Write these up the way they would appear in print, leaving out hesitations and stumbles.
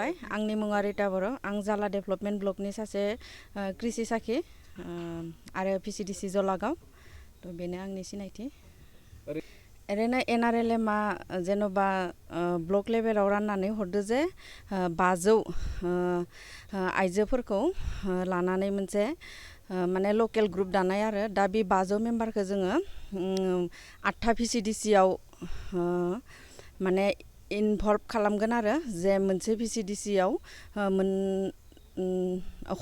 खुलुमबाय आंनि मुङा रिता बर' आं जाला डेभेलपमेन्ट ब्लकनि सासे कृषि साखि आरो पिसिडिसि जलागाव थ' बेनो आंनि सिनायथि ओरैनो एनआरएलएमआ जेन'बा ब्लक लेभेलाव राननानै हरदो जे 500 आइजोफोरखौ लानानै मोनसे माने लकेल ग्रुप दानाय आरो दा बे 500 मेम्बारखौ जोङो 8था पिसिडिसिआव माने इनभल्भ खालामगोन आरो जे मोनसे पिसिडिसिआव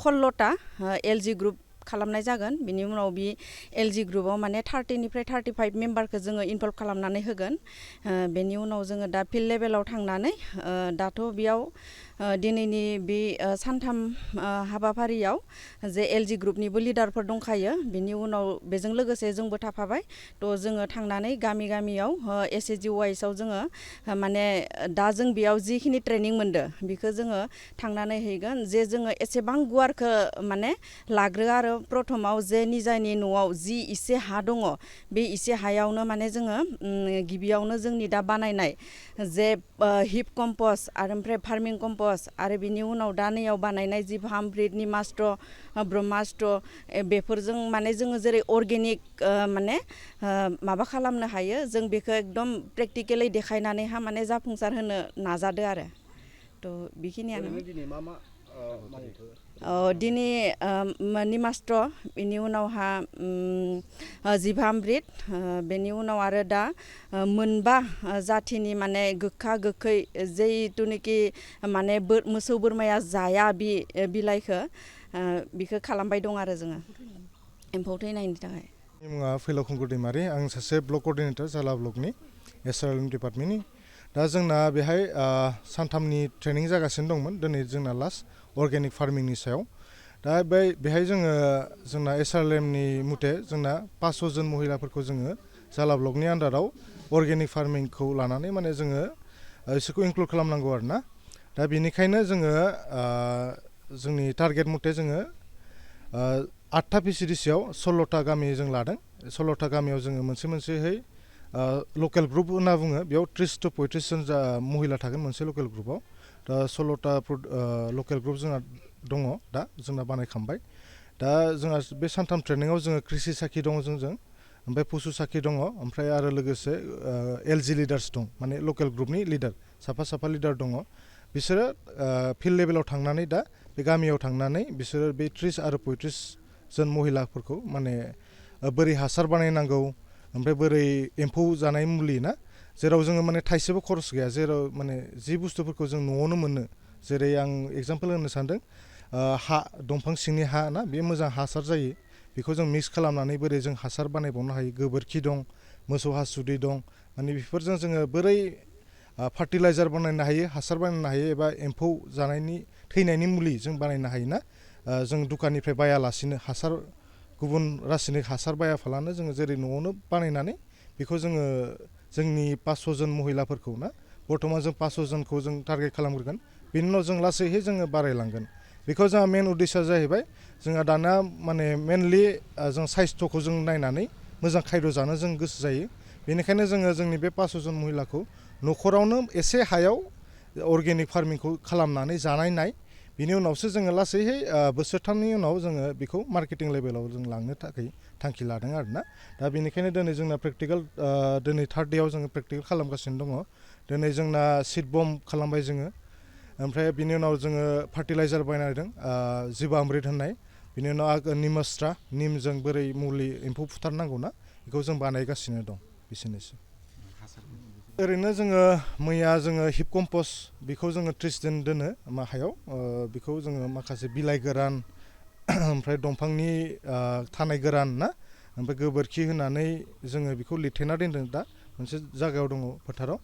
16टा एलजि ग्रुप खालामनाय जागोन बिनि उनाव बि एलजि ग्रुपआव माने 30 निफ्राय 35 मेम्बारखौ जोङो इनभल्भ खालामनानै होगोन बेनि उनाव जोङो दा फिल्ड लेभेलाव थांनानै दाथ' बेयाव दिनैनि बे सानथाम हाबाफारियाव जे एलजि ग्रुपनिबो लिडारफोर दंखायो बिनि उनाव बेजों लोगोसे जोंबो थाफाबाय थ' जोङो थांनानै गामियाव एसएचजि वाइसआव जोङो माने दा जों बेयाव जिखिनि ट्रेनिं मोनदो बेखौ जोङो थांनानै हैगोन जे जोङो एसेबां गुवारखौ माने लाग्रो आरो प्रथमाव जे निजानि न'आव जि इसे हा दङ बे इसे हायावनो माने जोङो गिबियावनो जोंनि दा बानायनाय जे हिप कम्पस्ट आरो ओमफ्राय फार्मिं कम्पस्ट आरो बिनि उनाव दा नैयाव बानायनाय जि भामब्रिट निमास्ट्र ब्रह्मास्ट्र बेफोरजों माने जोङो जेरै अर्गेनिक माने माबा खालामनो हायो जों बेखौ एकदम प्रेक्टिकेलि देखायनानैहा माने जाफुंसार होनो नाजादो आरो थ' बेखिनियानो दिनै निमास्ट्र बेनि उनावहा जिभामृत बेनि उनाव आरो दा मोनबा जाथिनि माने गोखा गोखै जिथुनिखि माने मोसौ बोरमाया जाया बे बिलाइखौ बिखौ खालामबाय दं आरो जोङो एम्फौ थैनायनि थाखाय मुङा फैलाव खुंगुर दैमारि आं सासे ब्लक कर्डिनेटर जाला ब्लकनि एसआरएलएम डिपार्टमेन्टनि दा जोंना बेहाय सानथामनि ट्रेनिं जागासिनो दंमोन दिनै जोंना लास्ट अर्गेनिक फार्मिंनि सायाव दा बेहाय जोंना एसआरएलएमनि मथे जोंना 500 जन महिलाफोरखौ जोङो जाला ब्लकनि आन्डाराव अर्गेनिक फार्मिंखौ लानानै माने जोङो बिसोरखौ इनक्लुड खालामनांगौ आरो ना दा बेनिखायनो जोङो जोंनि टारगेट मथे जोङो 8था पिसिडिसिआव 16टा गामि जों लादों 16टा गामियाव जोङो मोनसेहै लकेल ग्रुप होनना बुङो बेयाव 30 to 35 जन महिला थागोन मोनसे लकेल ग्रुपआव दा 16टा लकेल ग्रुप जोंहा दङ दा जोंना बानायखांबाय दा जोंहा बे सानथाम ट्रेनिङाव जोङो कृषि साखि दङ जोंजों ओमफ्राय पशु साखि दङ ओमफ्राय आरो लोगोसे एलजि लिडार्स दं माने लकेल ग्रुपनि लिडार साफा लिडार दङ बिसोरो फिल्ड लेभेलाव थांनानै दा बे गामियाव थांनानै बिसोरो बे 30 आरो 35 जन महिलाफोरखौ माने बोरै हासार बानायनांगौ ओमफ्राय बोरै एम्फौ जानाय मुलि ना जेराव जोङो माने थाइसेबो खरस गैया जेराव माने जि बुस्थुफोरखौ जों न'आवनो मोनो जेरै आं एगजामपोल होनो सानदों हा दंफां सिंनि हा ना बे मोजां हासार जायो बेखौ जों मिक्स खालामनानै बोरै जों हासार बानायबावनो हायो गोबोरखि दं मोसौ हासुदै दं माने बेफोरजों जोङो बोरै फार्टिलाइजार बानायनो हायो हासार बानायनो हायो एबा एम्फौ जानायनि थैनायनि मुलि जों बानायनो हायो ना जों दुखाननिफ्राय बायालासिनो हासार गुबुन रासायनिक हासार बायाफालानो जोङो जेरै न'आवनो बानायनानै बेखौ जोङो जोंनि 500 जन महिलाफोरखौ ना बर्तमान जों 500 जनखौ जों टारगेट खालामग्रोगोन बेनि उनाव जों लासैहै जोङो बारायलांगोन बेखौ जोंहा मेन उद्देश्यआ जाहैबाय जोंहा दाना माने मेनलि जों साइस्थ'खौ जों नायनानै मोजां खायद' जानो जों गोसो जायो बेनिखायनो जोङो जोंनि बे 500 जन महिलाखौ न'खरावनो एसे हायाव अर्गेनिक फार्मिंखौ खालामनानै जानाय बिनि उनावसो जोङो लासैहै बोसोरथामनि उनाव जोङो बेखौ मार्केटिं लेभेलाव जों लांनो थाखाय थांखि लादों आरोना दा बेनिखायनो दिनै जोंना प्रेक्टिकेल दिनै 3rd डेआव जोङो प्रेक्टिकेल खालामगासिनो दङ दिनै जोंना सिड बम्ब खालामबाय जोङो ओमफ्राय बिनि उनाव जोङो फार्टिलाइजार बानायदों जिबामृत होननाय बिनि उनाव निमस्ट्रा निमजों बोरै मुलि एम्फौ फुथारनांगौ ना बेखौ जों बानायगासिनो दं बिसोरनोसै ओरैनो जोङो मैया जोङो हिप कम्पस्ट बेखौ जोङो 30 दिन दोनो हायाव बेखौ जोङो माखासे बिलाइ गोरान ओमफ्राय दंफांनि थानाय गोरान ना ओमफ्राय गोबोरखि होनानै जोङो बेखौ लिरथेना दोनदों दा मोनसे जायगायाव दङ फोथाराव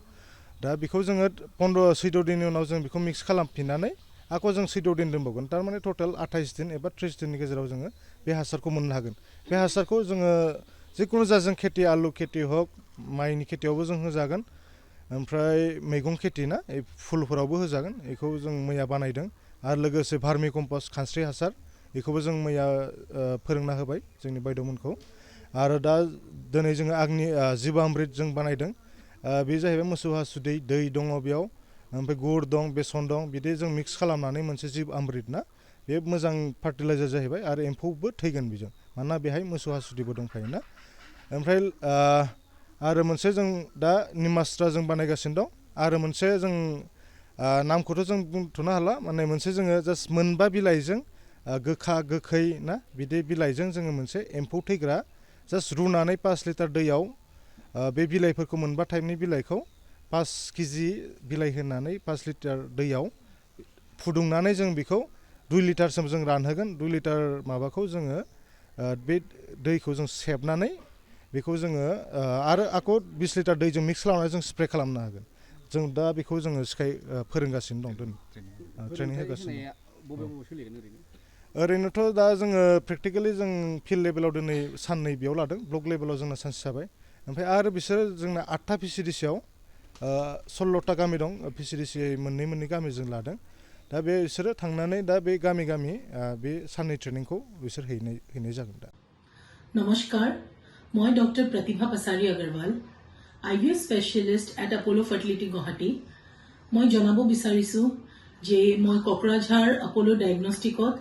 दा बेखौ जोङो 14 दिननि उनाव जों बेखौ मिक्स खालामफिननानै आरो जों 14 दिन दोनबावगोन थारमाने टटेल 28 दिन एबा 30 दिननि गेजेराव जोङो बे हासारखौ मोननो हागोन बे हासारखौ जोङो जिखुनु जा जों खेथि आलु खेथि हक माइनि खेथियावबो जों होजागोन ओमफ्राय मैगं खेथि ना फुलफोरावबो होजागोन बेखौ जों मैया बानायदों आरो लोगोसे भार्मि कम्पस्ट खानस्रि हासार बेखौबो जों मैया फोरोंना होबाय जोंनि बायद'मोनखौ आरो दा दिनै जोङो जिबामृत जों बानायदों बे जाहैबाय मोसौ हासुदै दै दङ बेयाव ओमफ्राय गुर दं बेसन दं बिदि जों मिक्स खालामनानै मोनसे जिब अमृत ना बे मोजां फार्टिलाइजार जाहैबाय आरो एम्फौबो थैगोन बेजों मानोना बेहाय मोसौ हासुदैबो दंखायो ना ओमफ्राय आरो मोनसे जों दा निमास्ट्रा जों बानायगासिनो दं आरो मोनसे जों नामखौथ' जों बुंथ'नो हाला माने मोनसे जोङो जास्ट मोनबा बिलाइजों गोखा गोखै ना बिदि बिलाइजों जोङो मोनसे एम्फौ थैग्रा जास्ट रुनानै 5 लिटार दैयाव बे बिलाइफोरखौ मोनबा टाइपनि बिलाइखौ 5 केजि बिलाइ होनानै 5 लिटार दैयाव फुदुंनानै जों बेखौ 2 लिटारसिम जों रानहोगोन 2 लिटार माबाखौ जोङो बे दैखौ जों सेबनानै बेखौ जोङो आरो आको 20 लिटार दैजों मिक्स खालामनानै जों स्प्रे खालामनो हागोन जों दा बेखौ जोङो फोरोंगासिनो दं दिनै ट्रेनिं होगासिनो ओरैनोथ' दा जोङो प्रेक्टिकेलि जों फिल्ड लेभेलाव दिनै साननै बेयाव लादों ब्लक लेभेलाव जोंना सानसे जाबाय ओमफ्राय आरो बिसोरो जोंना 8था पिसिडिसियाव 16टा गामि दं पिसिडिसि मोननै गामिजों लादों दा बे बिसोरो थांनानै दा बे गामि बे साननै ट्रेनिंखौ बिसोर हैनाय जागोन दा नमस्कार मैं doctor Pratibha Pasari Agarwal IVF specialist at Apollo Fertility Guwahati मैं जनाब विचारिছো जे मैं कक्राझार अपोलो डायग्नोस्टिकत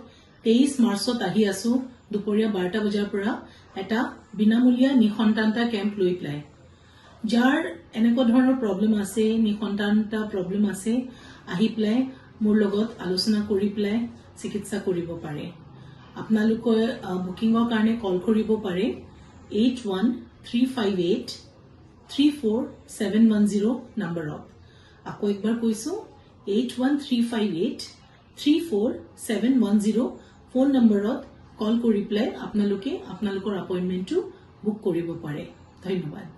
23 मार्चत आহি आছো दुपरिया 12टा बजार পৰা এটা বিনামূলীয়া নিসন্তানতা কেম্প লৈ পেলাই যাৰ এনেকুৱা ধৰণৰ প্ৰব্লেম আছে নিসন্তানতা প্ৰব্লেম আছে আহি পেলাই মোৰ লগত আলোচনা কৰি পেলাই চিকিৎসা কৰিব পাৰে আপোনালোকে বুকিংৰ কাৰণে কল কৰিব পাৰে 8135834710 নম্বৰত আকৌ একবাৰ কৈছো 8135834710 ফোন নম্বৰত কল কৰি পেলাই আপোনালোকে আপোনালোকৰ এপইন্টমেন্টটো বুক কৰিব পাৰে ধন্যবাদ